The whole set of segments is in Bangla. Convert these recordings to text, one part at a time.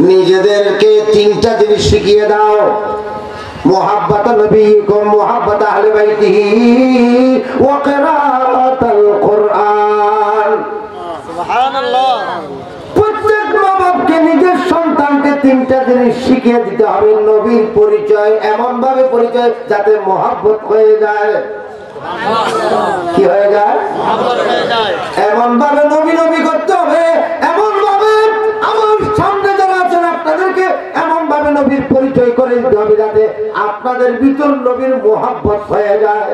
নিজেদেরকে তিনটা জিনিস শিখিয়ে দাও, মুহাব্বত নবীকুম, মুহাব্বত আহলে বাইতিহি ওয়া কিরাআতুল কুরআন। সুবহানাল্লাহ। প্রত্যেক মা-বাপকে নিজের সন্তানকে তিনটা জিনিস শিখিয়ে দিতে হবে। নবীর পরিচয় এমন ভাবে পরিচয় যাতে মুহাব্বত হয়ে যায়। কি হয়ে যায়? এমন ভাবে নবী নবী করতে হবে, এমন ভাবে আমার সামনে যারা আছেন আপনাদেরকে এমন ভাবে নবীর পরিচয় করে দিতে হবে যাতে আপনাদের ভিতর নবীর মুহাব্বত হয়ে যায়।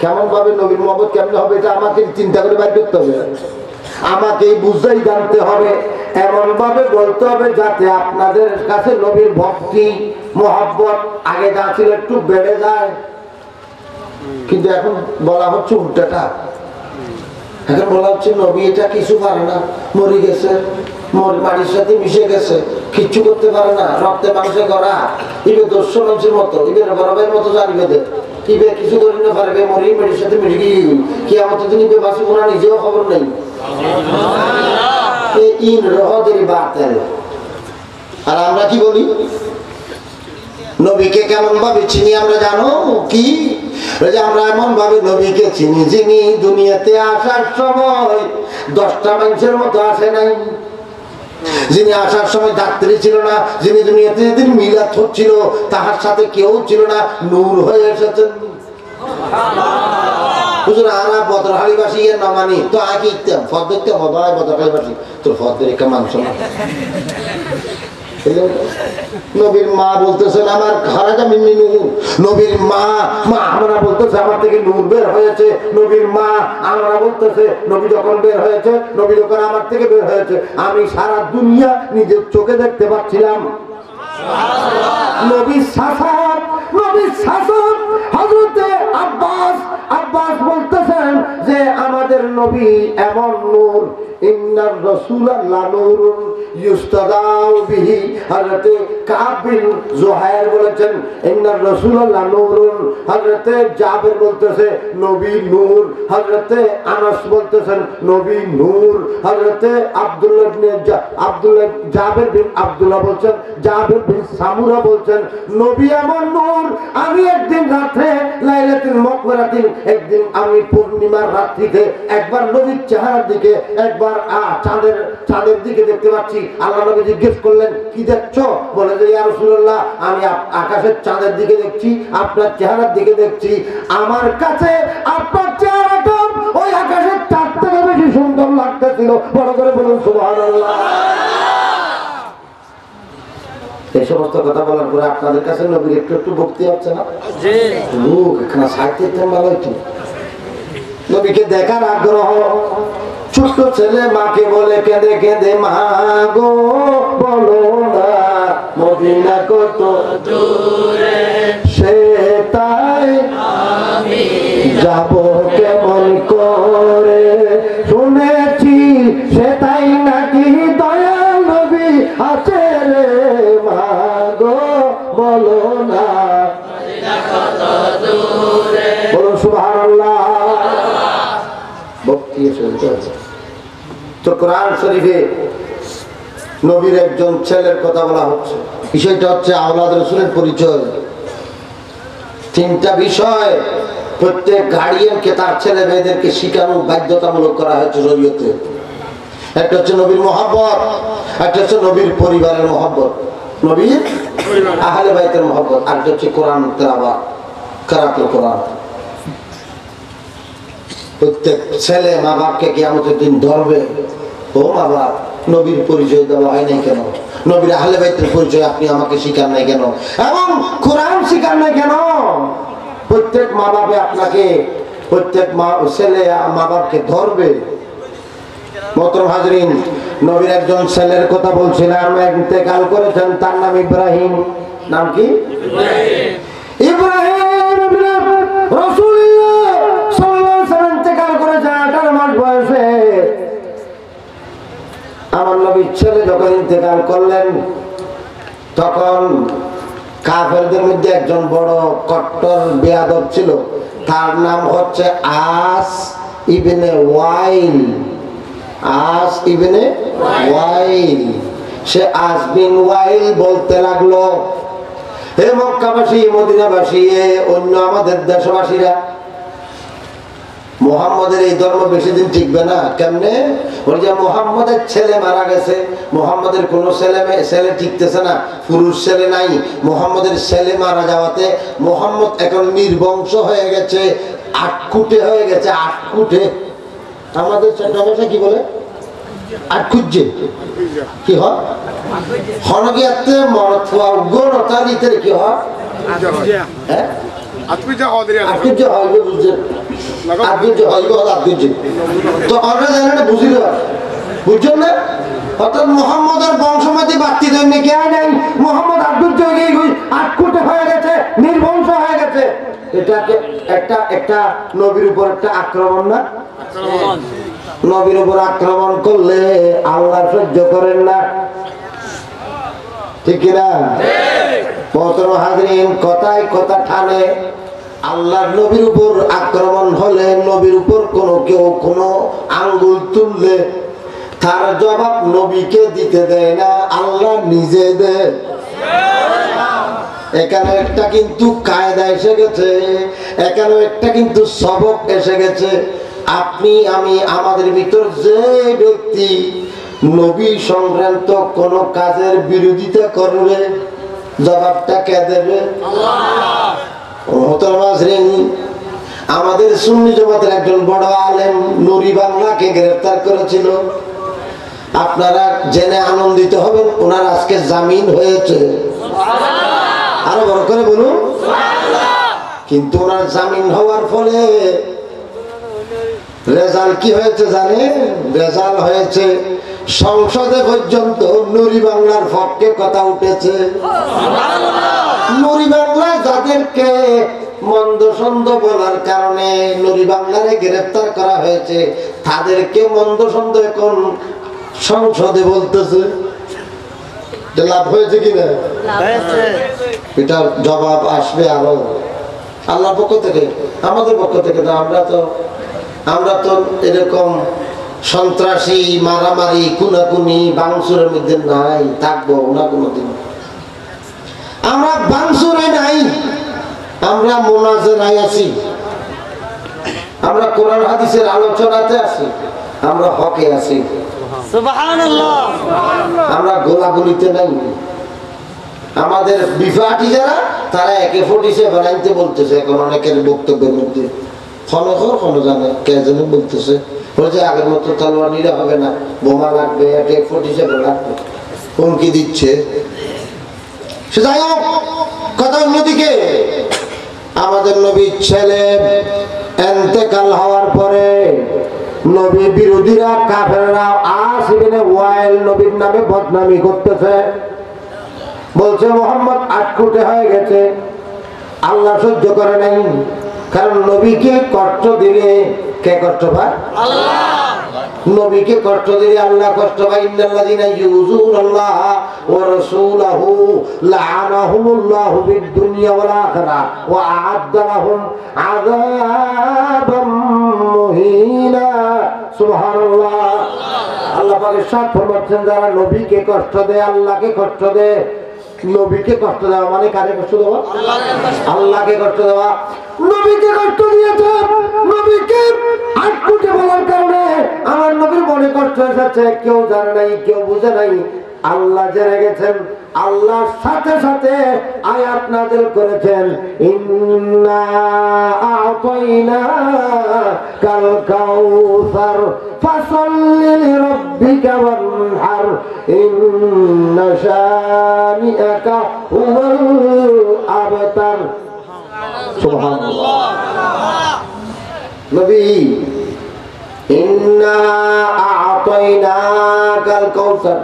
কেমন ভাবে নবীর মুহাব্বত কেমন হবে এটা আমাকে চিন্তা করে বের করতে হবে, আমাকে বুঝাই জানতে হবে, এমন ভাবে বলতে হবে যাতে আপনাদের কাছে নবীর ভক্তি মুহাব্বত আগে যা ছিল একটু বেড়ে যায়। কিন্তু এখন বলা হচ্ছে উল্টাটা, এখন বলা হচ্ছে নবী এটা কিছু পারে না, মরে গেছে, মাটির সাথে মিশে গেছে, কিচ্ছু করতে পারে না, রক্তে মাংসে করা, ইবে দস্য মানুষের মতো, ইবের বরফের মতো জানবে দে, ইবে কিছু করে না পারবে, মরি মাটির সাথে মিশে গিয়ে কি আমাদের দিন ইবে বাসি ওনার নিজেও খবর নেই। ইন রহদের বাতেল। আর আমরা কি বলি? নবীকে কেমন ভাবে চিনি আমরা জানো কি? আমরা এমন ভাবে নবীকে চিনি যিনি দুনিয়াতে আসার সময় 10টা মানুষের মতো আসে নাই, যিনি আসার সময় ডাক্তারি ছিল না, যিনি দুনিয়াতে যেদিন মিলাদ হচ্ছিল তাহার সাথে কেউ ছিল না, নূর হয়ে এসেছেন। হুজুর আরা বদরহালিবাসী এর না মানি তো আগে ইতাম ফদ দেখতে বদরাই বদরহালিবাসী তোর ফদের একটা মাংস না। নবীর মা বলতেছেন আমার খারাজা মিন্নি নূর, নবীর মা আমরা বলতেছে আমার থেকে নূর বের হয়েছে, নবীর মা আমরা বলতেছে নবী যখন বের হয়েছে, নবী যখন আমার থেকে বের হয়েছে আমি সারা দুনিয়া নিজের চোখে দেখতে পাচ্ছিলাম। নবীর শাসক, নবীর শাসক হযরতে আব্বাস বলতেছেন যে আমাদের নবী এমন নূর, ইন্নার রাসূলা লানূরুন ইউস্তাদাউ বিহি। হযরতে কাব বিন জুহাইর বলেছেন ইন্নার রাসূলা লানূরুন, হযরতে জাবের বলতেছে নবী নূর, হযরতে আনাস বলতেছেন নবী নূর, হযরতে জাবের বিন আব্দুল্লাহ বলছেন, জাবের বিন সামুরা বলছেন নবী এমন নূর। আমি একদিন রাতে লাইলাতুল মাকবারাতিন, একদিন আমি পূর্ণিমার রাত্রিতে একবার নবীর চেহারার দিকে, একবার চাঁদের দিকে দেখতে পাচ্ছি। আল্লাহ নবী জিজ্ঞেস করলেন কি দেখছো? বলে যে ইয়া রাসূলুল্লাহ আমি আকাশের চাঁদের দিকে দেখছি, আপনার চেহারার দিকে দেখছি, আমার কাছে আপনার চেহারাটা ওই আকাশের চাঁদ থেকে বেশি সুন্দর লাগতেছিল। বড় করে বলুন সুবহানাল্লাহ। এই সমস্ত কথা বলার পরে আপনাদের কাছে নবীর একটু একটু ভক্তি হচ্ছে না? লোক এখানে সাহিত্য ভালো হইতো। নবীকে দেখার আগ্রহ। ছোট্ট ছেলে মাকে বলে কেঁদে কেঁদে মা গো বলো না মদিনা কত দূরে, সে তাই আমি যাব কেমন করে, শুনেছি সে তাই নাকি দয়াল নবী আছে রে মা গো বলো না মদিনা কত দূরে। বলুন সুবহানাল্লাহ। ভক্তি শুনতে হবে তো। কোরআন শরীফে নবীর একজন ছেলের কথা বলা হচ্ছে, বিষয়টা হচ্ছে আওলাদ রাসূলের পরিচয়। 3টা বিষয় প্রত্যেক গার্ডিয়ানকে তার ছেলে মেয়েদেরকে শিখানো বাধ্যতামূলক করা হয়েছে শরীয়তে। একটা হচ্ছে নবীর মহব্বত, একটা হচ্ছে নবীর পরিবারের মহব্বত, নবীর আহলে বাইতের মহব্বত, আর একটা হচ্ছে কোরআন তেলাওয়াত, কিরাআতুল কোরআন। প্রত্যেক ছেলে মা বাপকে কিয়ামতের দিন ধরবে, ও মা বাপ নবীর পরিচয় দেওয়া হয় নাই কেন, নবীর আহলে বাইতের পরিচয় আপনি আমাকে শিখান নাই কেন, এবং কোরআন শিখান নাই কেন? প্রত্যেক মা বাপে আপনাকে, প্রত্যেক ছেলে মা বাপকে ধরবে। মোহতরম হাজরিন, নবীর একজন ছেলের কথা বলছিলাম, ইন্তেকাল করেছেন, তার নাম ইব্রাহিম। নাম কি? ইব্রাহিম রাসূলুল্লাহ সাল্লাল্লাহু আলাইহি ওয়াসাল্লাম ইন্তেকাল করেছেন 18 মাস বয়সে। আমার নবীর ছেলে যখন ইন্তেকাল করলেন তখন কাফেরদের মধ্যে একজন বড় কট্টর বেয়াদব ছিল, তার নাম হচ্ছে আস ইবনে ওয়াইল। আস ইবনে ওয়াইল। সে আস বিন ওয়াইল বলতে লাগলো, হে মক্কাবাসী, মদিনাবাসী, অন্য আমাদের দেশবাসীরা, মুহাম্মদের এই ধর্ম বেশি দিন টিকবে না। কেমনে? ওই যে মুহাম্মদের ছেলে মারা গেছে, মুহাম্মদের কোনো ছেলে টিকতেছে না, পুরুষ ছেলে নাই। মুহাম্মদের ছেলে মারা যাওয়াতে মুহাম্মদ এখন নির্বংশ হয়ে গেছে, আটকুটে হয়ে গেছে। আটকুটে আমাদের ছোট ভাষা কি বলে? আটকুজে কি হয়? হনগিয়াতে মরথুয়া গণতালিতে কি হয়? হ্যাঁ, আটকুজে হয় বুঝছে, আটকুজে হয় আটকুজে। তো আমরা জানি না, বুঝি না, বুঝছেন না? অর্থাৎ মুহাম্মদের বংশমাতি বাড়তি জন্য কি হয় নাই, মুহাম্মদ আটকুজে আটকুটে হয়ে গেছে, নির্বংশ হয়ে গেছে। এটাকে একটা নবীর উপর একটা আক্রমণ না? নবীর উপর আক্রমণ করলে আল্লাহ সহ্য করেন না, ঠিক কিনা? মোহতরম হাজরিন, কথায় কথা ঠানে। আল্লাহর নবীর উপর আক্রমণ হলে, নবীর উপর কেউ কোনো আঙ্গুল তুললে তার জবাব নবীকে দিতে দেয় না, আল্লাহ নিজে দেয়। এখানে একটা কিন্তু কায়দা এসে গেছে, এখানে একটা কিন্তু সবক এসে গেছে। আপনি আমি আমাদের ভিতর যে ব্যক্তি নবী সংক্রান্ত কোন কাজের বিরোধিতা করবে, জবাবটা কে দেবে? আমাদের সুন্নি জামাতের একজন বড় আলেম নুরি বাংলাকে গ্রেফতার করেছিল। আপনারা জেনে আনন্দিত হবেন, ওনার আজকে জামিন হয়েছে। আরো বড় করে বলুন। কিন্তু ওনার জামিন হওয়ার ফলে রেজাল্ট কি হয়েছে জানেন? রেজাল্ট হয়েছে সংসদে পর্যন্ত নুরি বাংলার পক্ষে কথা উঠেছে। নুরি বাংলা যাদেরকে মন্দ সন্দ বলার কারণে নুরি বাংলারে গ্রেফতার করা হয়েছে, তাদেরকে মন্দ সন্দ এখন সংসদে বলতেছে। লাভ হয়েছে কিনা? এটার জবাব আসবে আরো আল্লাহর পক্ষ থেকে, আমাদের পক্ষ থেকে। আমরা তো এরকম সন্ত্রাসী, মারামারি, কুনাকুনি, বাংসুরের মধ্যে নাই, থাকবো না কোনোদিন। আমরা বাংসুরে নাই, আমরা মুনাজারায় আছি, আমরা কোরআন হাদিসের আলোচনাতে আছি, আমরা হকে আছি। সুবহানাল্লাহ। আমরা গোলাগুলিতে নাই। আমাদের বিফাটি যারা, তারা একে 47 বানাইতে বলতেছে এখন অনেকের বক্তব্যের মধ্যে। ক্ষণ জানে কে যেন বলতেছে, বলছে আগের মতো তলোয়ার নিলে হবে না, বোমা লাগবে, একে 47 লাগবে, হুমকি দিচ্ছে। সে যাই হোক, কথা অন্যদিকে। আমাদের নবীর ছেলে ইন্তেকাল হওয়ার পরে নবী বিরোধীরা, কাফেররা আস ইবনে ওয়াইল নবীর নামে বদনামি করতেছে, বলছে মুহাম্মদ আটকুটে হয়ে গেছে। আল্লাহ সহ্য করে নাই, কারণ নবীকে কষ্ট দিলে কে কষ্ট পায়? আল্লাহ। নবীকে কষ্ট দিলে আল্লাহ কষ্ট পায়। ইন্নাল্লাযীনা ইউযুনাল্লাহ ওয়া রাসূলাহু লা'আনাহুমুল্লাহু ফিদ-দুনিয়া ওয়াল আখিরাহ ওয়া আ'আদ্দা লাহুম আযাবাম মুহিনা। সুবহানাল্লাহ। আল্লাহ পাক ইরশাদ ফরমাচ্ছেন, যারা নবীকে কষ্ট দেয়, আল্লাহকে কষ্ট দেয়। নবীকে কষ্ট দেওয়া মানে কারে কষ্ট দেওয়া? আল্লাহকে কষ্ট দেওয়া। নবীকে কষ্ট দিয়েছে, নবীকে আটকুটে বলার কারণে আমার নবীর মনে কষ্ট এসেছে। কেউ জানে নাই, কেউ বুঝে নাই, আল্লাহ জেনে গেছেন। আল্লাহর সাথে সাথে আয়াত নাযিল করেছেন, ইন্না আ'তাইনাকাল কাউসার ফাসাল্লি লিরাব্বিকা ওয়ানহার ইন্না শানিআকা হুয়াল আবতার। সুবহানাল্লাহ। নবী, ইন্না আ'তাইনাকাল কাউসার,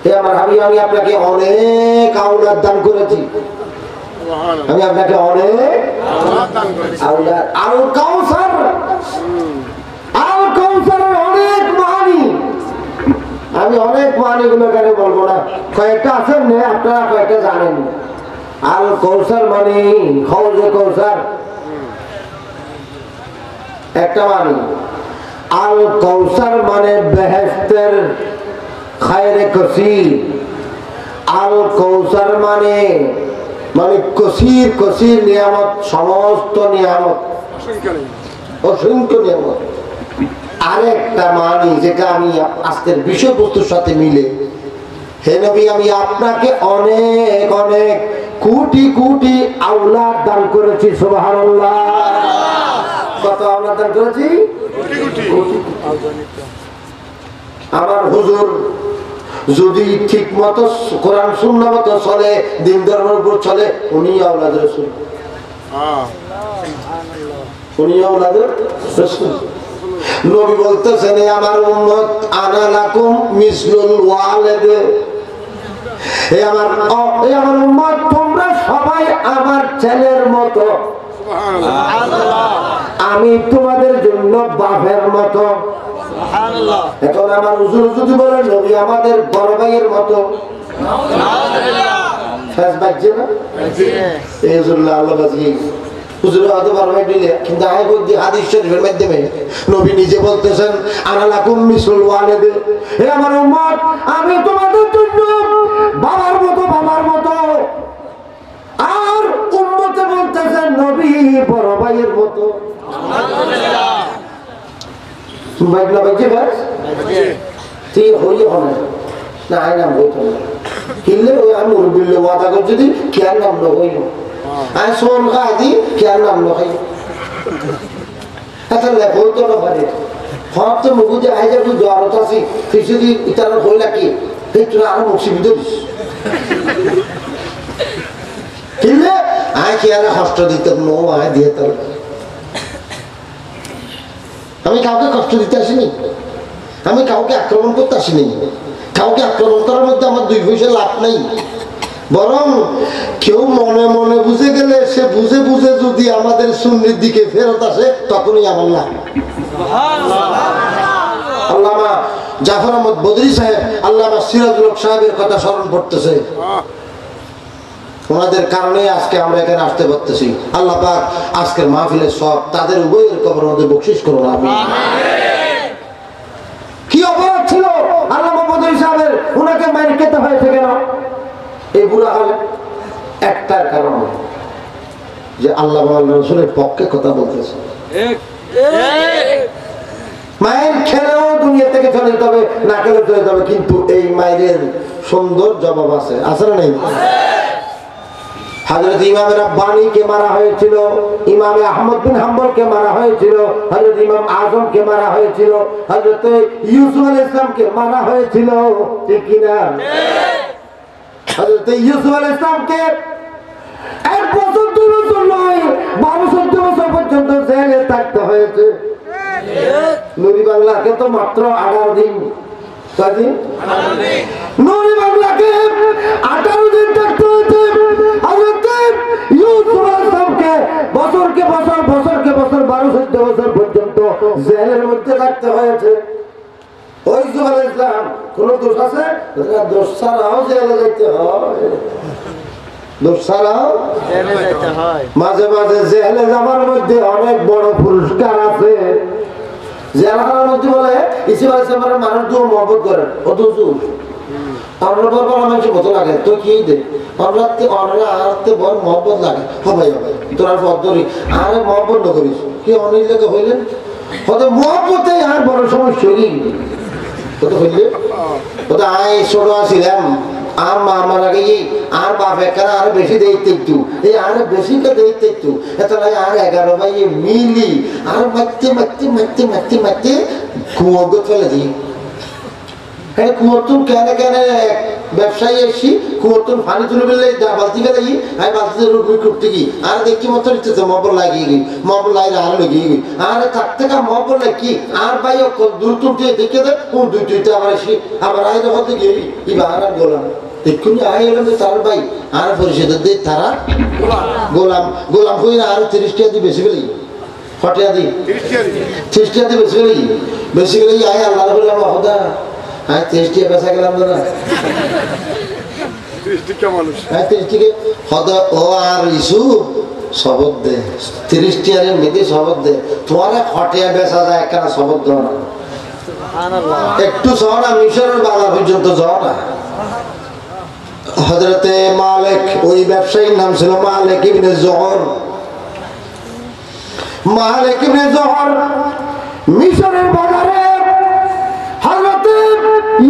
হে আমার হাবিব, আমি আপনাকে অনেক আওলাদ দান করেছি। আমি আপনাকে অনেক আওলাদ, আল কাউসার, আল কাউসারের অনেক মানি। আমি অনেক মানি গুলো কেন বলবো না, কয়েকটা আছেন না, আপনারা কয়েকটা জানেন। আল কাউসার মানে হৌজে কাউসার একটা মানি। আল কৌসার মানে বেহেশতের খায়রে কসির। আল কৌসার মানে কসির কসির নিয়ামত, সমস্ত নিয়ামত, অসংখ্য নিয়ামত। আরেকটা মানি যেটা আমি আজকের বিষয়বস্তুর সাথে মিলে, হে নবী আমি আপনাকে অনেক অনেক কোটি কোটি আওলাদ দান করেছি। সুবহানাল্লাহ। কত আওলাদ দান করেছি? আমার হুজুর যদি ঠিক মতো কোরআন সুন্নাহ মতো চলে, দিন ধর্মের উপর চলে, উনি আওলাদ রাসূল, উনি আওলাদ রাসূল। নবী বলতেছেন আমার উম্মত আনা লাকুম মিসলুল ওয়ালিদ, হে আমার উম্মত তোমরা সবাই আমার ছেলের মতো, আমি তোমাদের জন্য বাপের মতো। এখন আমার হুজুর যদি বলে নবী আমাদের বড় ভাইয়ের মতো, কিন্তু নবী নিজে বলতেছেন আনা লাকুম মিসলুল ওয়ালিদ, হে আমার উম্মত আমি তোমাদের জন্য বাবার মতো, বাবার মতো। আর উম্মতে বলতেছেন নবী বড় ভাইয়ের মতো। কষ্ট দিতে দিয়ে তার আমি কাউকে কষ্ট দিতে আসিনি, আমি কাউকে আক্রমণ করতে আসিনি। কাউকে আক্রমণ করার মধ্যে আমার দুই পয়সা লাভ নেই, বরং কেউ মনে মনে বুঝে গেলে সে বুঝে বুঝে যদি আমাদের সুন্নির দিকে ফেরত আসে তখনই আমার লাভ। আল্লামা জাফর আহমদ বদরি সাহেব, আল্লামা সিরাজুল হক সাহেবের কথা স্মরণ করতেছে, ওনাদের কারণে আজকে আমরা এখানে আসতে পারতেছি। আল্লাহ পাক আজকের মাহফিলের সব তাদের উভয়ের কবর মধ্যে বকশিশ করুন। আমিন। কি অপরাধ ছিল আল্লামা বদরি সাহেবের, ওনাকে মাইর খেতে হয়েছে কেন? এই বুড়া হলে একটার কারণ যে আল্লাহ রাসূলের পক্ষে কথা বলতেছে। মায়ের খেলেও দুনিয়া থেকে চলে যেতে হবে, না খেলেও চলে যাবে, কিন্তু এই মায়ের সুন্দর জবাব আছে, আছে না নেই? হযরত ইমাম রাব্বানী কে মারা হয়েছিল, ইমাম আহমদ বিন হাম্বল কে মারা হয়েছিল, হযরত ইমাম আজম কে মারা হয়েছিল, হযরত ইউসুফ আলাইহিস সালাম কে মারা হয়েছিল, ঠিক কি না? হযরত ইউসুফ আলাইহিস সালাম কে 1 বছর 2 বছর নয় 12 বছর পর্যন্ত জেলে থাকতে হয়েছে। নুরি বাংলাকে তো মাত্র 18 দিন, কয়দিন? 18 দিন। নুরি বাংলাকে 18 দিন থাকতে হয়েছে। হযরত ইউসুফ আলাইহিস সালামকে বছরকে বছর 12-14 বছর পর্যন্ত জেলের মধ্যে থাকতে হয়েছে। ওই ইউসুফ আলাইহিস সালাম কোন দোষ আছে? দোষ ছাড়াও জেলে যেতে হয়, দোষ ছাড়াও জেলে যেতে হয়। মাঝে মাঝে জেলে যাওয়ার মধ্যে অনেক বড় পুরস্কার আছে। জেলখানার মধ্যে বলে ইউসুফ আলাইহিস সালামের মানুষ তো মহব্বত করেন, অথচ আমরা বাবা আমার কত লাগে তো কি দে অনরাতে অনরাতে বল মহব্বত লাগে, হবে হবে তোরা পদ্ধতি আরে মহব্বত না করিস কি অনেক লাগে হইলেন হয়তো মহব্বতে আর বড় সমস্যা কি কত হইলে কত আই ছোট আসিলাম আর মা আমার আগে আর বাপ একারা আর বেশি দেখতে একটু এই আর বেশিটা দেখতে একটু এত আর 11 ভাই মিলি আর মারতে মারতে মারতে মারতে মারতে কুয়োগ ফেলে দিই। হ্যাঁ কুয়োতুন কেন কেন ব্যবসায়ী এসছি কুয়োতুন পানি তুলে ফেললে বালতি ফেলে গিয়ে আমি বালতিতে রুটি করতে গিয়ে আর দেখি মতো নিতেছে মবল লাগিয়ে গই মবল লাগিয়ে আর লেগে গই আর তার থেকে মবল কি আর ভাই দূর তুলতে দেখে দেয় ও দুই দুইটা আবার এসে আবার আয় যখন গিয়ে এবার আর গোলাম এক্ষুনি আয় এলাম তার ভাই আর পরিষদের দিয়ে তারা গোলাম গোলাম হয়ে আর 30 টাকা দিয়ে বেশি ফেলে ফটিয়া দিই 30 টাকা দিয়ে বেশি ফেলে বেশি ফেলে আয় আল্লাহ বললাম হদা হ্যাঁ 30 টাকা বেচা গেলাম না 30 টাকা মানুষ হ্যাঁ 30 টাকা হদা ও আর ইসু শপথ দে 30 টিয়ারের মেয়েদের শপথ দে তোমার খটিয়া বেচা যায় কেন শপথ দেওয়া না একটু যাও না মিশরের বাজার পর্যন্ত যাও না হযরতে মালিক ওই ব্যবসায়ীর নাম ছিল মালিক ইবনে জোহর মালিক ইবনে জোহর মিশরের বাজারে হযরতে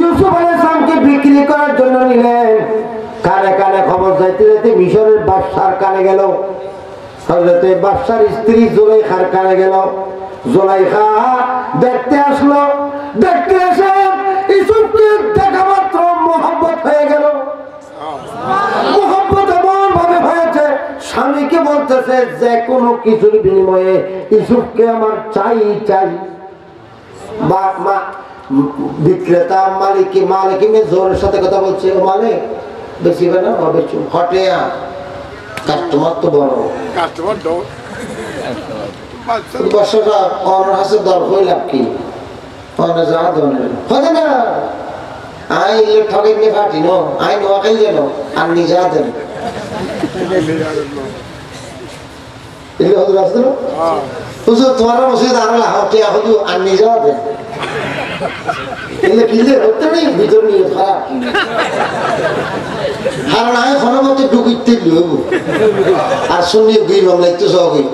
ইউসুফ আলাইহিস সালামকে বিক্রি করার জন্য নিলেন কানে কানে খবর যাইতে যাইতে মিশরের বাদশার কানে গেল হযরতে বাদশার স্ত্রী জুলাইখার কানে গেল জুলাইখা দেখতে আসলো দেখতে এসে ইউসুফকে দেখা মাত্র মোহাম্মত হয়ে গেল মোহাম্মত এমন ভাবে হয়েছে স্বামীকে বলতেছে যে কোনো কিছুর বিনিময়ে ইউসুফকে আমার চাই চাই বিক্রেতা মালিক জোরের সাথে কথা বলছে ও মালিক বেশিবে না বেচু হটে কাস্টমার তো বড় কাস্টমার বর্ষটা অনার হাসে দর হইলাম কি অনার যা ধরনের হতে না আই ঠকে নিয়ে ফাটি নো আই নো খাই যেন আর নিজে দেন এগুলো হতো রাস্তা হুজুর তোমার মসজিদ আর হটে হতো আর নিজে দেন এগুলো কিনলে হতে নেই ভিতর নিয়ে খারাপ আর না এখন মতো ঢুকিতে লব আর শুনি গই বাংলা একটু সহগে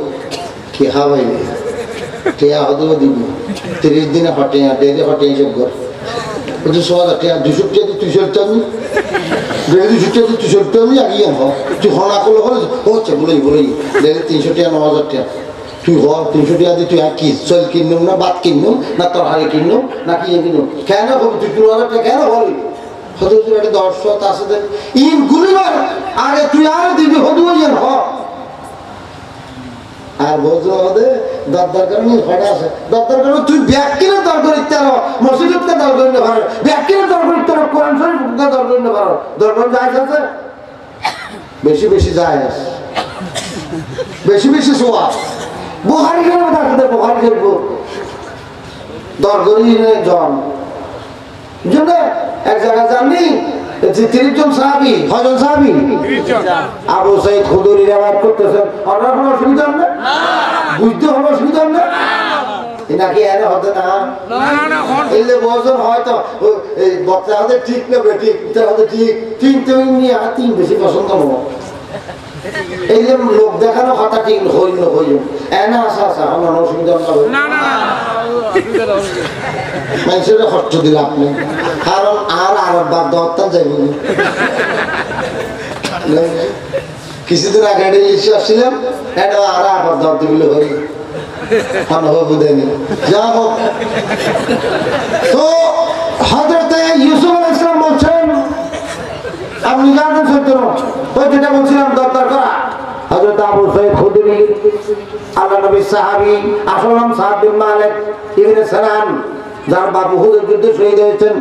কি খাওয়াই টিয়া হতো দিব 30 দিনে হটে ডেরে হটে সব ঘর বুঝছো সহজ টিয়া 200 টিয়া তুই চলতে আমি ডেরে 200 টিয়া তুই চলতে আমি আগিয়ে হ তুই হনা করলে হচ্ছে বলেই ডেরে 300 টিয়া 9000 টিয়া তুই হ 300 টিয়া দিয়ে তুই আর কি চল কিনুম না ভাত কিনুম না তরকারি কিনুম না কি কিনুম কেন বলবি তুই 2000 টাকা কেন বলি হয়তো একটা 10 আছে দেন ইন গুলিবার আরে তুই আর দিবি হদু যেন হ আর বলছো ওদের দরকার কারণে ফটা আছে দরকার কারণে তুই ব্যাগ কিনে দরকার ইত্যার মসজিদকে দরকার নিতে পারো ব্যাগ কিনে দরকার ইত্যার কোরআন শরীফকে দরকার নিতে পারো দরকার যায় আছে বেশি বেশি যায় বেশি সোয়া বুখারী কেন দেখতে বুখারী করবো দরকারই জন জন্য এক জায়গায় জাননি 30 জন সাহাবী কয়জন সাহাবী 30 জন আবু সাঈদ খুদরি রিওয়ায়াত করতেছেন আপনার কোনো অসুবিধা হবে না বুঝতে হবে অসুবিধা হবে না নাকি এর হতে না না এলে বজন হয়তো এই বাচ্চাদের ঠিক না বেটি তাদের ঠিক তুমি নিয়ে তিন বেশি পছন্দ নয় এই যে লোক দেখানো কথা ঠিক হইল এনা আসা আমার অসুবিধা হবে না না মানুষের কষ্ট দিল আপনি কারণ আর বাদ দরটা যাইব কিছুদিন আগে ইস্যু আসছিলাম এটা আর আবার দর দিবিল হই যাবো তো হযরতে ইউসুফ আলাইহিস সালাম বলছেন আপনি জানেন সত্য ওই যেটা বলছিলাম দরকার করা হযরত আবু সাঈদ খুদরি আল্লাহর নবীর সাহাবী আসলাম সাদ বিন মালিক ইবনে সালাম যার বাবু হুদের যুদ্ধে শহীদ হয়েছেন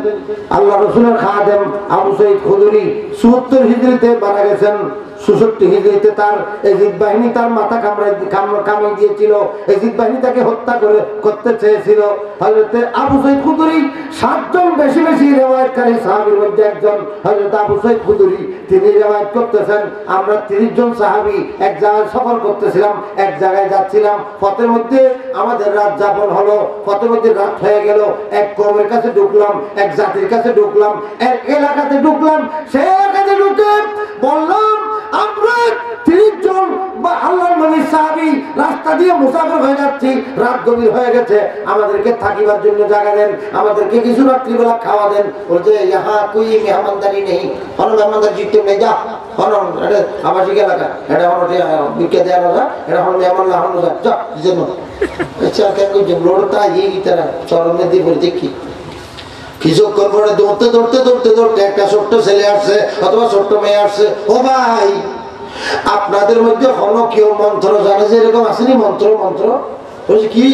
আল্লাহ রাসূলের খাদেম আবু সাঈদ খুদরি ৭৪ হিজরিতে মারা গেছেন ৬৬ হিজরিতে তার এজিদ বাহিনী তার মাথা কামড়ে দিয়েছিল এজিদ বাহিনী তাকে হত্যা করতে চেয়েছিল হযরতে আবু সাঈদ খুদরি ৭ জন বেশি রিওয়ায়াতকারী সাহাবীর মধ্যে একজন হযরত আবু সাঈদ খুদরি তিনি রিওয়ায়াত করতেছেন আমরা 30 জন সাহাবী এক জায়গায় সফর করতেছিলাম এক জায়গায় যাচ্ছিলাম পথের মধ্যে আমাদের রাত যাপন হলো পথের মধ্যে রাত হয়ে গেল এক কওমের কাছে ঢুকলাম এক জাতির কাছে ঢুকলাম এক এলাকাতে ঢুকলাম সেই এলাকাতে ঢুকে বললাম আমরা 30 জন বা আল্লাহর নবীর সাহাবী রাস্তা দিয়ে মুসাফির হয়ে যাচ্ছি রাত গভীর হয়ে গেছে আমাদেরকে থাকিবার জন্য জায়গা দেন আমাদেরকে কিছু রাত্রিবেলা খাওয়া দেন বলছে ইহা কোই মেহমানদারি নেই কোন মেহমানদারি জিততে নেই যা কোন এটা আবাসিক এলাকা এটা হলো বিকে দেওয়া না এটা হলো মেহমান না হলো যা জন্য আচ্ছা কেন যে ব্লোডটা এই তারা চরণে দিয়ে বলতে কি কিছুক্ষণ পরে দৌড়তে একটা ছোট্ট ছেলে আসছে অথবা ছোট্ট মেয়ে আসছে ও ভাই আপনাদের মধ্যে হলো কেউ মন্ত্র জানে যে এরকম আসেনি মন্ত্র বলছে কি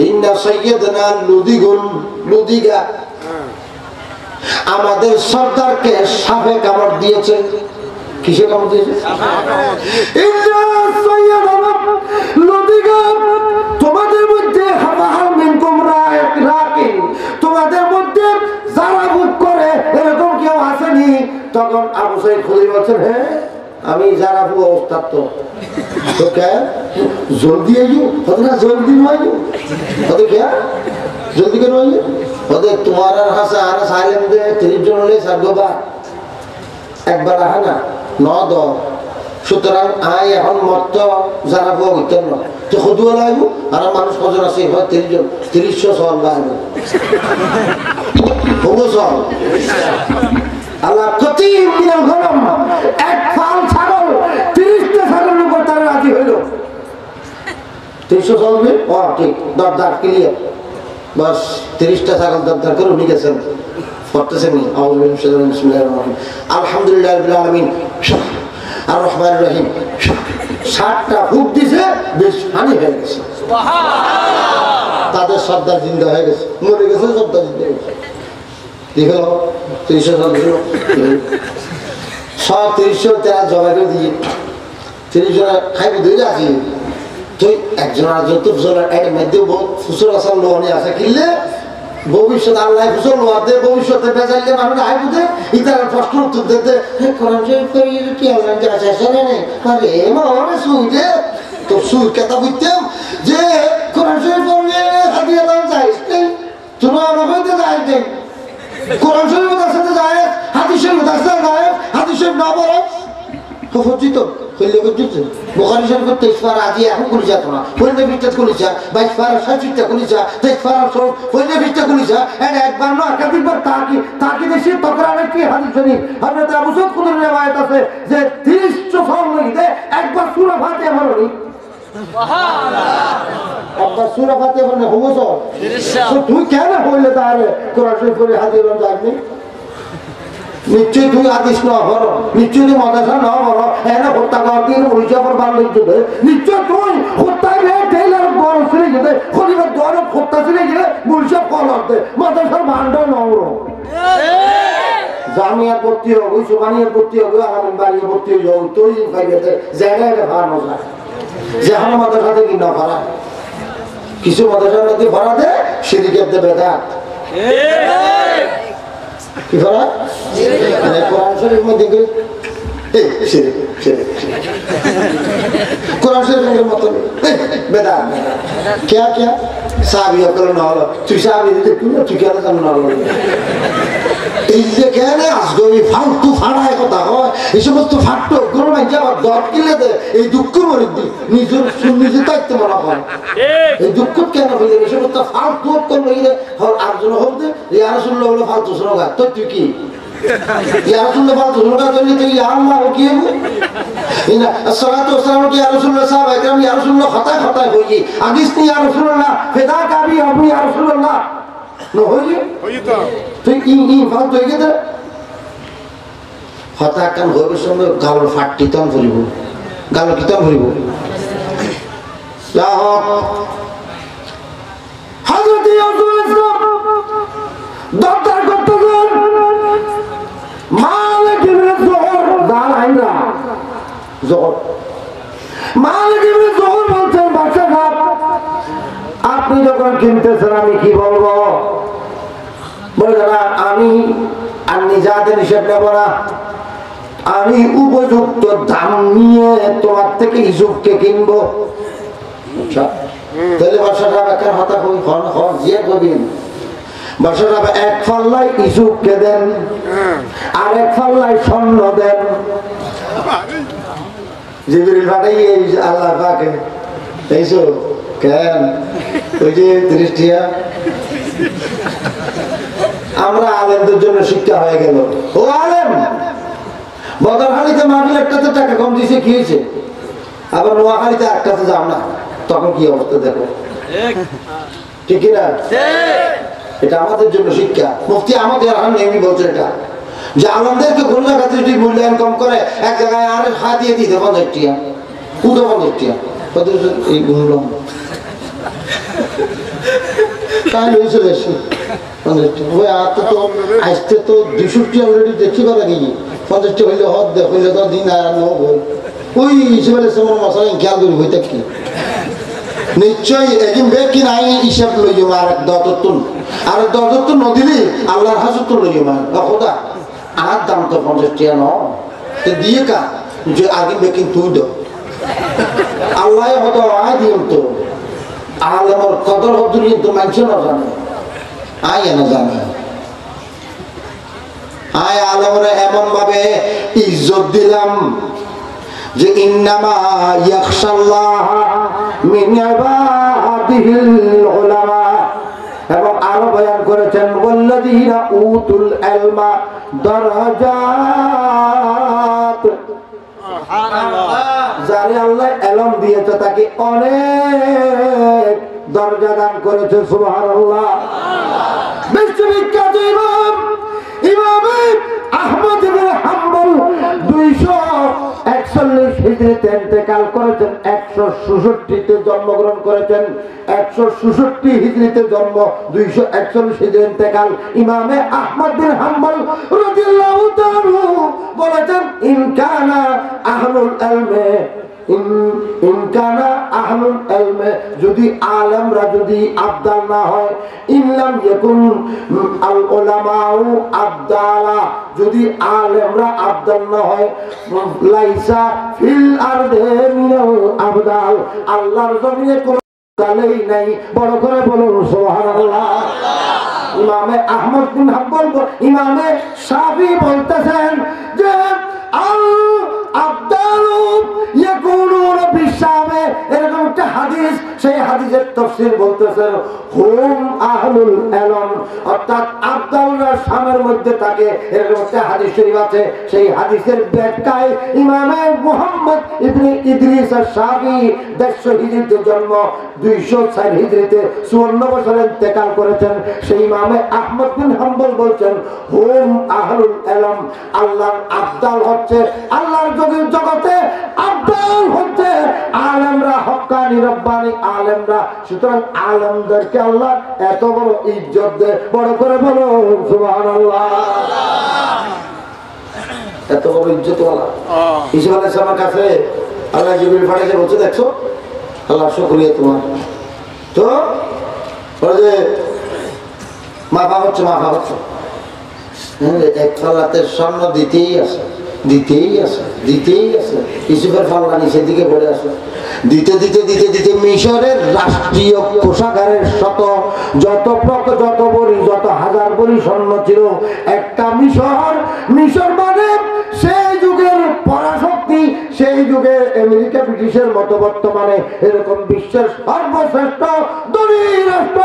ইন্না সাইয়্যিদানা লুদিগা আমাদের সর্দারকে সাপে কামড় দিয়েছে কিসে কামড় দিয়েছে ইন্না সাইয়্যিদানা লুদিগা তোমাদের মধ্যে হাবাহাল মিনকুম রাকিন তোমাদের মধ্যে যারা বুক করে এরকম কেউ আসেনি তখন আবু সাঈদ খুদরি বলছেন হ্যাঁ আমি যারা পুরো ওস্তাদ তো জলদি আইও না জলদি নয় ওদের কে জলদি কেন আইও ওদের তোমার আর হাসা আর সাইলেন দে 30 জন হলে সারগোবা একবার আহা না 9-10 সুতরাং আই এখন মত যারা পুরো হইতেন না তো খুদুয়া লাগবো আর মানুষ কজন আছে 30 জন 30 সওয়াল লাগবে হবো সব আল্লাহ কতি মিনাল গরম এক ফাল ছাগল 30টা ছাগলের উপর তারা রাজি হইল 300 চলবে ও ঠিক দরদার ক্লিয়ার বাস 30টা ছাগল দরদার করে উনি গেছেন পড়তেছেন আলহামদুলিল্লাহ রাব্বিল আলামিন আর রহমান রহিম 60টা ফুট দিছে বেশ হানি হয়ে গেছে তাদের সর্দার জিন্দা হয়ে গেছে মরে গেছে সর্দার জিন্দা হয়ে গেছে দেখো 300 জন সব 300 তারা জমা করে দিয়ে 30 জন খাইব দুই আছে তুই একজন আর যত জনের এর মধ্যে বহুত ফুসুর আসার লোনে আছে কিনলে ভবিষ্যৎ আল্লাহ ফুসুর লোয়াতে ভবিষ্যতে বেজাইলে মানুষ আইব দে ইতার প্রশ্ন উত্তর দিতে কোরআন শরীফ করি কি আল্লাহ যা আছে না আরে মানে সুইতে তো সুই কথা বুঝতাম যে কোরআন শরীফ পড়লে হাদিয়া দাও যাইস তুমি আমাকে যাইস দেন কোরআন শরীফ আছে যায় হাদিস শরীফ আছে যায় হাদিস শরীফ না পড়ে ফজিত কইলে বুঝছ বুখারী শরীফের 23 পারা আজি এখন কোন যাত না কইলে বিচ্ছেদ কইছা 22 পারা 60টা কইছা 23 পারা সব কইলে বিচ্ছেদ কইছা এন্ড একবার না একাধিকবার তাকি দেশে তকরারে কি হাদিস শরীফ হযরত আবু সাঈদ খুদরী রওয়ায়াত আছে যে 30 ফল লইতে একবার সূরা ফাতিহা পড়নি সুবহানাল্লাহ আব্বা সূরা ফাতিহা পড়নে হবো তো তুই কেন হইলে তারে কোরআন শরীফ পড়ে হাদিস লম যাবনি নিশ্চয়ই তুমি আদিস না হরো নিশ্চয়ই মাদ্রাসা না হরো এনে হত্যা করতে উড়িষ্যা পর বাংলা দিতে নিশ্চয় তুই হত্যা রে টেইলার বড় ছেলে গেলে খলিবার দর হত্যা ছেলে গেলে উড়িষ্যা কল হতে মাদ্রাসার ভান্ড না হরো জামিয়া ভর্তি হবে সুবানিয়া ভর্তি হবে আলামিন বাড়িয়ে ভর্তি হয়ে যাও তুই ফাইতে জায়গায় ভাড়া যায় যেখানে মাদ্রাসা থেকে না ভাড়া কিছু মাদ্রাসার মধ্যে ভাড়া দে শিরিকের দে বেদাত কি ভাড়া মানে কোরআন শরীফের মধ্যে এই শিরিক শিরিক কোরআন শরীফের মতো বেদাত क्या क्या সাহাবী হলো না হলো তুই সাহাবী দিতে তুই কেন জানো না হলো এই যে কেন আসগবি ফালতু ফাড়ায় কথা হয় এই সমস্ত ফাট্টো কোনো নাই যে আবার দর কিলে দে এই দুঃখ মরে দি নিজের নিজে দায়িত্ব মনে হয় এই দুঃখ কেন হইলে এই সমস্ত ফালতু কোন লইলে আরজন হবে ইয়া রাসূলুল্লাহ বলে ফালতু শোনা তো তুই কি ইয়া রাসূলুল্লাহ ফালতু শোনা তুই তুই ইয়া আল্লাহ কি হবে ইনা আসসালাতু ওয়াসসালামু ইয়া রাসূলুল্লাহ সাহাবা একরাম ইয়া রাসূলুল্লাহ খাতা খাতা হইয়ে হাদিস নি ইয়া রাসূলুল্লাহ ফিদা কাবি আপনি ইয়া রাসূলুল্লাহ নো হইয়ে হইতা তুই ই ফালতু হয়ে গেছে হতা কান হবে সঙ্গে গাল ফাটি তন ভরিব গাল কি তন ভরিব লাহ হযরত ইউসুফ ইসলাম দরদার করতেছেন মালিক ইবনে জোহর দাল আইনা জোহর মালিক ইবনে জোহর বলছেন বাদশা সাহেব আপনি যখন কিনতেছেন আমি কি বলবো বলে না আমি আর নিজাতে নিষেধ নেব না আমি উপযুক্ত দাম নিয়ে তোমার থেকে ইউসুফকে কিনবো তাহলে বাদশা সাহেব একটা হতা কবি হন যে কবিন বাদশা সাহেব এক পাল্লায় ইউসুফকে দেন আর এক পাল্লায় স্বর্ণ দেন জিবরিল পাঠাই আল্লাহ পাকে এইসো কেন ওই যে 30 টিয়া আমরা আলেমদের জন্য শিক্ষা হয়ে গেল ও আলেম বদরখালীতে মাহফিল একটাতে টাকা কম দিয়েছে কি হয়েছে আবার নোয়াখালীতে একটাতে যাও না তখন কি অবস্থা দেখো ঠিক না এটা আমাদের জন্য শিক্ষা মুফতি আমাদের এখন এমনি বলছেন এটা যে আলমদেরকে কোন জায়গাতে যদি মূল্যায়ন কম করে এক জায়গায় আর খা দিয়ে দিতে 50 টিয়া উদো 50 টিয়া এই গুণলাম তাই হয়েছে বেশি আসতে তো 200 টি অলরেডি দেখি কথা কি 50 টি হইলে হদ দে হইলে তো দিন আর ন ওই হিসেবে সময় মশলা খেয়াল করি হইতে কি নিশ্চয়ই একদিন বেগ কি নাই হিসাব লই যাবো আর দতত্তুন আর দতত্তুন নদিলি আল্লাহর হাজত লই যাবো খোদা আর দাম তো 50 টিয়া ন দিয়ে কা যে আগে বেকিং তুই দাও আল্লাহ হতো আয় দিন তো আলেমর কদর হদ্দুর কিন্তু মানুষে না জানে আয় না জানে আয় আলেমরা এমন ভাবে ইজ্জত দিলাম যে ইন্নামা ইয়াখশাল্লাহ মিন ইবাদিহিল উলামা এবং আরো বয়ান করেছেন ওয়াল্লাযীনা উতুল ইলমা দারাজাত যারে আল্লাহ ইলম দিয়েছে তাকে অনেক দরজা দান করেছে সুবহানাল্লাহ বিশ্ববিখ্যাত ইমাম আহমদ ইবনে হাম্বল 241 হিজরিতে ইন্তেকাল করেছেন 166 তে জন্মগ্রহণ করেছেন 166 হিজরিতে জন্ম 241 হিজরিতে ইন্তেকাল ইমামে আহমদ বিন হাম্বল রাদিয়াল্লাহু তাআলা বলেছেন ইন কানা আহলুল ইলমে যদি আলেমরা যদি আবদাল না হয় ইনলাম ইয়াকুন আল উলামাউ আবদালা যদি আলেমরা আবদাল না হয় লাইসা ফিল আরদে মিনাল আবদাল আল্লাহর জমিনে কোন আবদালই নাই বড় করে বলুন সুবহানাল্লাহ ইমামে আহমদ বিন হাম্বল ইমামে শাফি বলতেছেন যে আল আবদালু ইয়াকুনুনা বিশামে এরকম একটা হাদিস সেই হাদিসের তাফসীর বলতেছেন হুম আহলুল ইলম অর্থাৎ আবদালরা শামের মধ্যে থাকে এরকম একটা হাদিস শরীফ আছে সেই হাদিসের ব্যাখ্যায় ইমামে মুহাম্মদ ইবনে ইদ্রিস আশ-শাফি 150 হিজরিতে জন্ম 204 হিজরিতে 54 বছরে ইন্তেকাল করেছেন সেই ইমামে আহমদ বিন হাম্বল বলছেন হুম আহলুল ইলম আল্লাহর আবদাল হচ্ছে আল্লাহর জগতে আবদাল হচ্ছে আলেমরা হক্কানি রব্বানি আলেমরা সুতরাং আলেমদেরকে আল্লাহ এত বড় ইজ্জত দেয় বড় করে বলো সুবহানাল্লাহ এত বড় ইজ্জত ওয়ালা ঈসা আলাইহিস সালামের কাছে আল্লাহ জিবরিল পাঠিয়েছে বলছে দেখছো আল্লাহ শুকরিয়া তোমার তো ওই যে মাফা হচ্ছে এক ফাল্লাতে স্বর্ণ দিতেই আছে ইসুফের ফাল্লা নিচের দিকে পড়ে আসে দিতে মিশরের রাষ্ট্রীয় কোষাগারের যত বড়ি যত হাজার বড়ি স্বর্ণ ছিল একটা মিশর মানে সেই যুগের পরাশক্তি সেই যুগে আমেরিকা ব্রিটিশের মতো বর্তমানে এরকম বিশ্বের সর্বশ্রেষ্ঠ ধনী রাষ্ট্র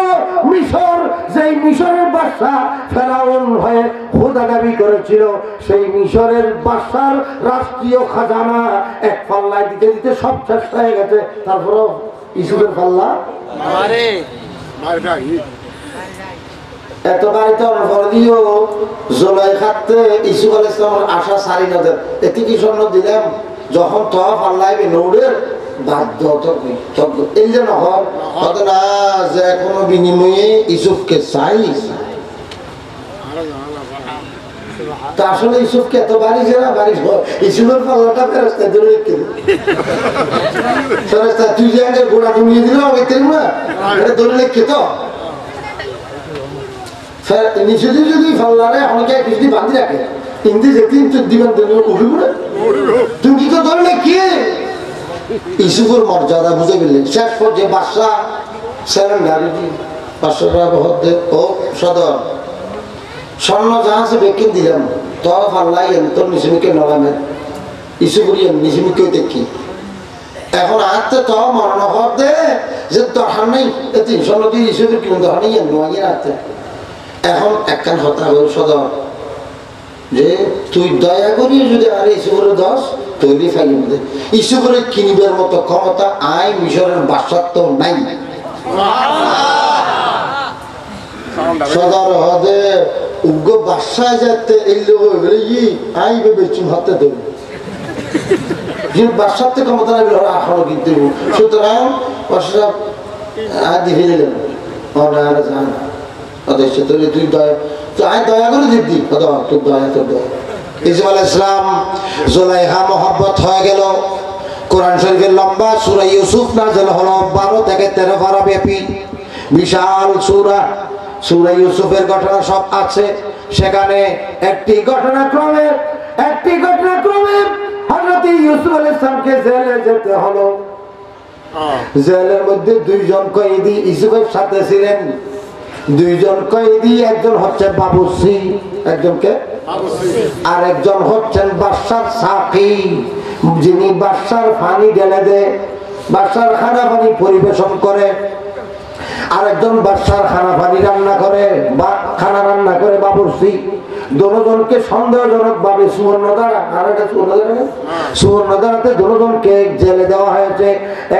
মিশর যেই মিশরের বাদশা ফেরাউন হয়ে খোদা দাবি করেছিল সেই মিশরের বাদশার রাষ্ট্রীয় খাজানা এক পাল্লায় দিতে সব শেষ হয়ে গেছে তারপর ইসুফের পাল্লা এত বাড়িতে অনফর দিও জোলাই খাতে ইসুফ আলাইহিস সালামের আশা সারি না দেন এতে কি স্বর্ণ দিলাম যখন তো পাল্লায় নৌড়ের বাধ্য এই যে নহর হতো না যে কোনো বিনিময়ে ইসুফকে চাই তা আসলে ইসুফকে এত বাড়িছে না বাড়ির ইসুফের পাল্লাটা ফেরেশতা ধরে রেখে ফেরেশতা তুই যে আগে গোড়া কমিয়ে দিল না এটা ধরে রেখে তো নিচে দিয়ে যদি ফাল্লারে অনেকে কিছু বাঁধি রাখে কিন্তু যেদিন তোর দিবেন উঠে পড়ে তুমি তো ধরলে কি ইসুফের মর্যাদা বুঝে গেলে শেষ পর্যায়ে বাদশা সেরেন গাড়ি ও সদর স্বর্ণ জাহাজে বেকিন দিলাম তো ফাল্লাই তোর নিশিমিকে নলামে ইসুফুরি নিশিমিকে দেখি এখন আজকে তো মরণ হওয়ার দে যে দরকার নেই এতে স্বর্ণ দিয়ে ইসুফের কিনে দরকার নেই নোয়াইয়ে রাখতে এখন একখান হতা হল সদর যে তুই দয়া করি যদি আর ইসুফের 10 তৈরি ফাইল মধ্যে ইসুফের কিনিবার মতো ক্ষমতা আই মিশরের বাদশাত্ব নাই সদর হদে উগ্র বাদশায় যেতে এই লোক আই ভেবে চুম হাতে দেবে বাদশাত্ব ক্ষমতা নাই এখনো কিন্তু সুতরাং বাদশা আদি ফেলে দিলেন আর জান তুই দয়া করে দিবি তোর দয়া ইসমাঈল আলাইহিস সালাম জুলাইখা মহব্বত হয়ে গেল কোরআন শরীফের লম্বা সূরা ইউসুফ নাযিল হলো 12 থেকে 13 পারা ব্যাপী বিশাল সূরা ইউসুফের ঘটনা সব আছে সেখানে একটি ঘটনাক্রমে হযরত নবী ইউসুফ আলাইহিস সালামকে জেলে যেতে হলো। জেলের মধ্যে দুইজন কয়েদি ইউসুফের সাথে ছিলেন। দুইজন কয়েদি, একজন হচ্ছে বাবুসি, একজনকে আর একজন হচ্ছেন বাদশার সাকি, যিনি বাদশার পানি ঢেলে দেয়, বাদশার খানা পানি পরিবেশন করে। আর একজন বাদশার খানা পানি রান্না করে বা খানা রান্না করে বাবুর্চি। দুজনকে সন্দেহজনক ভাবে সুবর্ণধারা আর একটা সুবর্ণধারাতে দুজনকে জেলে দেওয়া হয়েছে।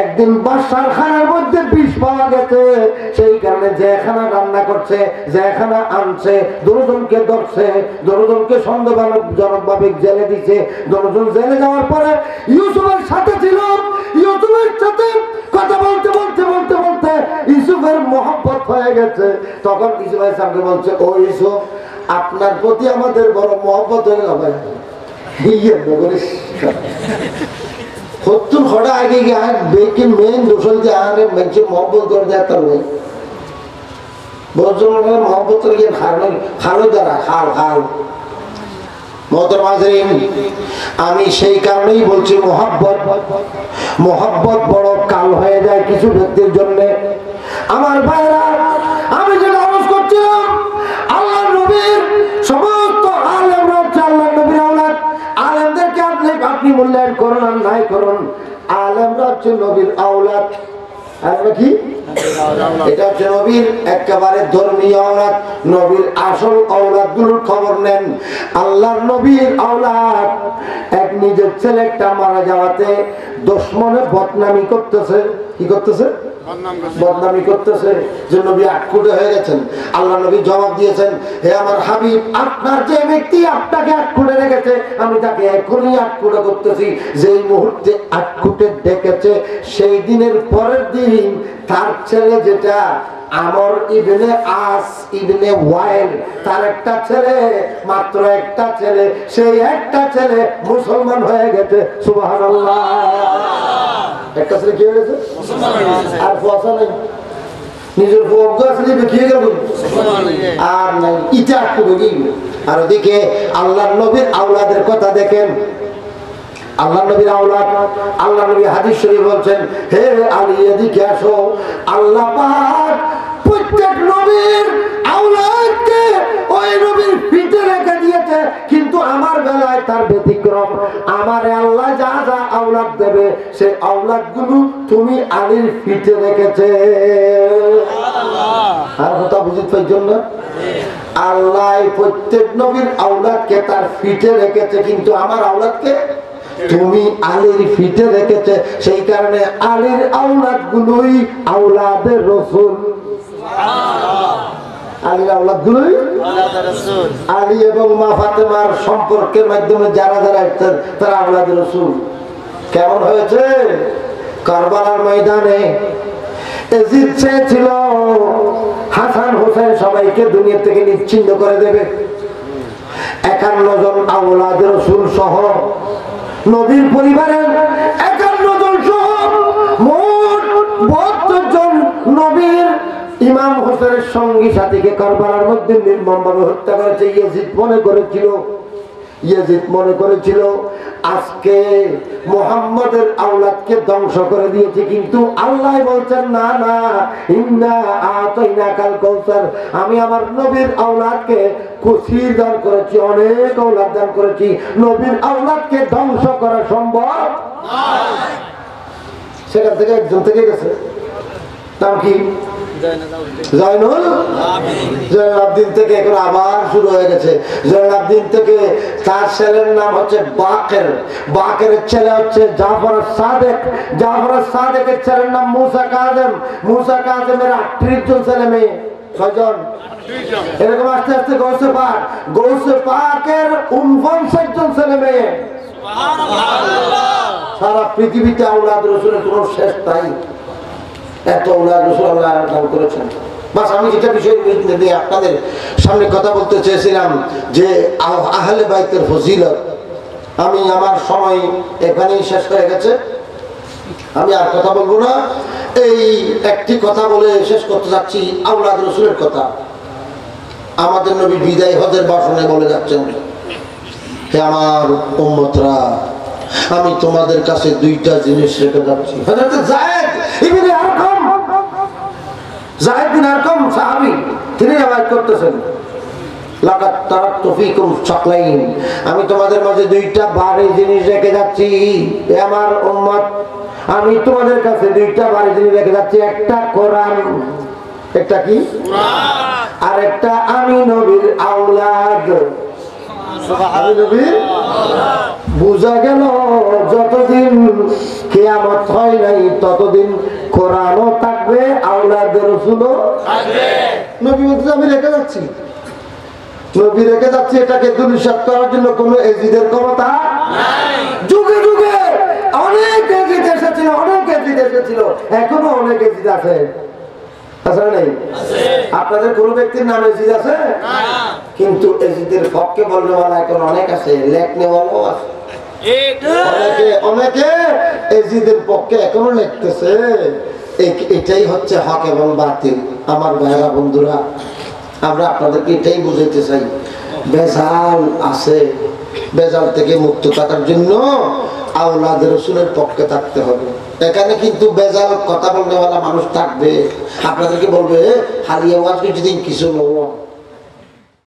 একদিন বাদশার খানার মধ্যে বিষ পাওয়া গেছে, সেই কারণে যে খানা রান্না করছে, যে খানা আনছে, দুজনকে ধরছে, দুজনকে সন্দেহজনক ভাবে জেলে দিছে। দুজন জেলে যাওয়ার পরে ইউসুফের সাথে ছিল, ইউসুফের সাথে কথা বলতে বলতে বলতে বলতে ইউসুফের মহব্বত হয়ে গেছে। তখন ইউসুফ আলাইহিস সালামকে বলছে, ও ইউসুফ, আপনার প্রতি আমাদের বড় মহব্বত হয়ে গেল। সত্তর খড়া আগে গিয়ে বেকে মেন দোষল যে আরে মেনছে মহব্বত করে দেয় তার নেই বলছেন মহব্বত করে গিয়ে খালো দ্বারা খাল খাল আমি সেই কারণেই বলছি মহব্বত মহব্বত বড় কাল হয়ে যায় কিছু ব্যক্তির জন্য। আমার ভাইরা, আমি যেটা আওয়াজ করছিলাম, আল্লাহ নবীর সমস্ত আলেমরা হচ্ছে আল্লাহ নবীর আওলাদ। আলেমদেরকে আপনি মূল্যায়ন করুন আর নাই করুন, আলেমরা হচ্ছে নবীর আওলাদ। কি এটা হচ্ছে নবীর একেবারে ধর্মীয় আওলাদ। নবীর আসল আওলাদ গুলোর খবর নেন। আল্লাহর নবীর আওলাদ এক নিজের ছেলে একটা মারা যাওয়াতে দুশমনে বদনামি করতেছে। কি করতেছে? বদনামি করতেছে যে নবী আটকুটে হয়ে গেছেন। আল্লাহ নবী জবাব দিয়েছেন, হে আমার হাবিব, আপনার যে ব্যক্তি আপনাকে আটকুটে রেখেছে আমি তাকে এখনই আটকুটে করতেছি। যেই মুহূর্তে আটকুটে ডেকেছে সেই দিনের পরের দিন তার ছেলে যেটা আমর ইবনে আস ইবনে ওয়াইল, তার একটা ছেলে, মাত্র একটা ছেলে, সেই একটা ছেলে মুসলমান হয়ে গেছে। সুবহানাল্লাহ। একটা ছেলে কি হয়ে গেছে? আর ফসা নেই, নিজের ভোগ্য আসলে খেয়ে গেল আর নাই, ইটা আটকে গিয়ে। আর ওদিকে আল্লাহ নবীর আওলাদের কথা দেখেন। আল্লাহ নবীর আওলাদ, আল্লাহ নবী হাদিস শরীফ বলছেন, হে আলী এদিকে আসো, আল্লাহ পাক প্রত্যেক নবীর আওলাদকে ওই নবীর পিঠে রেখে দিয়েছে, কিন্তু আমার বেলায় তার ব্যতিক্রম। আমারে আল্লাহ যা যা আওলাদ দেবে সেই আওলাদ গুলো তুমি আলীর পিঠে রেখেছে। আর কথা বুঝতে পারছেন না? আল্লাহ প্রত্যেক নবীর আওলাদকে তার পিঠে রেখেছে, কিন্তু আমার আওলাদকে তুমি আলীর ফিটে রেখেছে। সেই কারণে আলীর আওলাদ গুলোই আওলাদের রাসূল। আলীর আওলাদ গুলোই আলী এবং মা ফাতেমার সম্পর্কের মাধ্যমে যারা যারা আসছেন তারা আওলাদের রাসূল। কেমন হয়েছে? কারবালার ময়দানে ইয়াজিদ চেয়েছিল হাসান হোসেন সবাইকে দুনিয়া থেকে নিশ্চিহ্ন করে দেবে। 51 জন আওলাদের রাসূল সহ নবীর পরিবারের 51 জন সহ মোট 72 জন নবীর ইমাম হোসেনের সঙ্গী সাথীকে কারবালার মধ্যে নির্মমভাবে হত্যা করেছে। ইয়াজিদ মনে করেছিল আজকে মুহাম্মাদের আওলাদকে ধ্বংস করে দিয়েছে, কিন্তু আল্লাহ বলছেন না না, ইন্না আতাইনাকাল কাউসার, আমি আমার নবীর আওলাদকে কুসির দান করেছি, অনেক আওলাদ দান করেছি, নবীর আওলাদকে ধ্বংস করা সম্ভব নয়। সেখান থেকে একজন থেকে গেছে, নাম কি? জয়নুল আবদিন থেকে এখন আবার শুরু হয়ে গেছে। জয়নুল আবদিন থেকে তার ছেলের নাম হচ্ছে বাকের, বাকের ছেলে হচ্ছে জাফর সাদেক, জাফর সাদেকের ছেলের নাম মুসা কাজেম, মুসা কাজেমের 38 জন ছেলে মেয়ে। ছয়জন এরকম আস্তে আস্তে গৌসে পাক, গৌসে পাকের 49 জন ছেলে মেয়ে। সারা পৃথিবীতে আওলাদ রাসূলের কোনো শেষ নাই, এত আওলাদ রাসূল আল্লাহ দান করেছেন। বাস আমি যেটা বিষয় নিয়ে আপনাদের সামনে কথা বলতে চেয়েছিলাম যে আহলে বাইতের ফজিলত, আমি আমার সময় এখানেই শেষ হয়ে গেছে, আমি আর কথা বলবো না। এই একটি কথা বলে শেষ করতে যাচ্ছি, আওলাদ রাসূলের কথা। আমাদের নবী বিদায় হজের ভাষণে বলে যাচ্ছেন, হে আমার উম্মতরা, আমি তোমাদের কাছে দুইটা জিনিস রেখে যাচ্ছি। হযরত যায়েদ ইবনে আরকাম, যায়েদ বিন আরকাম সাহাবী, তিনি রিওয়ায়াত করতেছেন, লাকাদ তারাকতু ফীকুম শাকলাইন, আমি তোমাদের মাঝে দুইটা ভারী জিনিস রেখে যাচ্ছি এ আমার উম্মত, আমি তোমাদের কাছে দুইটা ভারী জিনিস রেখে যাচ্ছি। একটা কোরআন, একটা কি কোরআন, আর একটা আমি নবীর আওলাদ। আমি নবীর আওলাদ। বুঝা গেল যতদিন কিয়ামত হয় নাই ততদিন কোরআনও থাকবে, আওলাদের রাসূলও থাকবে। নবী বলতে আমি রেখে যাচ্ছি, নবী রেখে যাচ্ছি, এটাকে দুলিশাত করার জন্য কোনো এজিদের ক্ষমতা নাই। যুগে যুগে অনেক এজিদ এসেছিল, অনেক এজিদ এসেছিল, এখনো অনেক এজিদ আছে, আছে না নেই? আপনাদের কোন ব্যক্তির নাম এজিদ আছে? কিন্তু এজিদের পক্ষে বলনেওয়ালা এখন অনেক আছে, লেখনেওয়ালাও আছে। অনেকে এজিদের পক্ষে এখনো লিখতেছে। এটাই হচ্ছে হক এবং বাতিল। আমার ভাইরা বন্ধুরা, আমরা আপনাদেরকে এটাই বুঝাইতে চাই, বেজাল আছে, বেজাল থেকে মুক্ত থাকার জন্য আওলাদের রাসূলের পক্ষে থাকতে হবে। এখানে কিন্তু বেজাল কথা বলনেওয়ালা মানুষ থাকবে, আপনাদেরকে বলবে হালিয়া ওয়াজ যেদিন কিছু